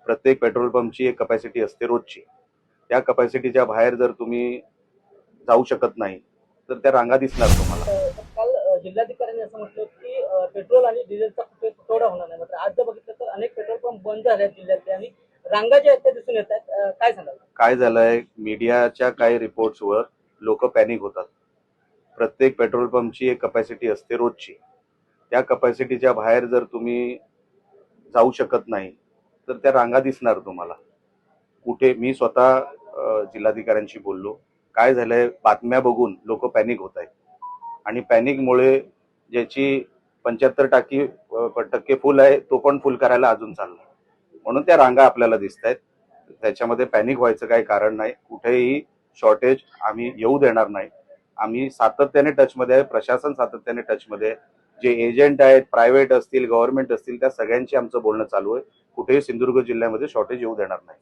प्रत्येक पेट्रोल पंपची एक कपॅसिटी असते रोजची. त्या कपॅसिटीच्या बाहेर जर तुम्ही जाऊ शकत नाही तर त्या रांगा दिसणार तुम्हाला. काल जिल्हाधिकाऱ्यांनी असं म्हटलं की पेट्रोल आणि डिझेलचा कुठे तुटवडा होणार नाही. मात्र आज जर बघितलं तर अनेक पेट्रोल पंप बंद झाले आहेत जिल्ह्यातले आणि रांगा ज्या आहेत त्या दिसून येत आहेत. काय सांगाल? काय झालंय, मीडियाच्या काही रिपोर्ट्सवर लोक पॅनिक होतात. प्रत्येक पेट्रोल पंपची एक कपॅसिटी असते रोजची. त्या कपॅसिटीच्या बाहेर जर तुम्ही जाऊ शकत नाही तर त्या रांगा दिसणार तुम्हाला. कुठे मी स्वतः जिल्हाधिकाऱ्यांशी बोललो. काय झालंय, बातम्या बघून लोक पॅनिक होत आहेत आणि पॅनिकमुळे ज्याची 75% फुल आहे तो पण फुल करायला अजून चालला, म्हणून त्या रांगा आपल्याला दिसत आहेत. त्याच्यामध्ये पॅनिक व्हायचं काही कारण नाही. कुठेही शॉर्टेज आम्ही येऊ देणार नाही. आम्ही सातत्याने टचमध्ये आहे, प्रशासन सातत्याने टचमध्ये आहे. जे एजंट आहेत, प्रायव्हेट असतील, गव्हर्नमेंट असतील, त्या सगळ्यांशी आमचं बोलणं चालू आहे. कुठेही सिंधुदुर्ग जिल्ह्यामध्ये शॉर्टेज येऊ देणार नाही.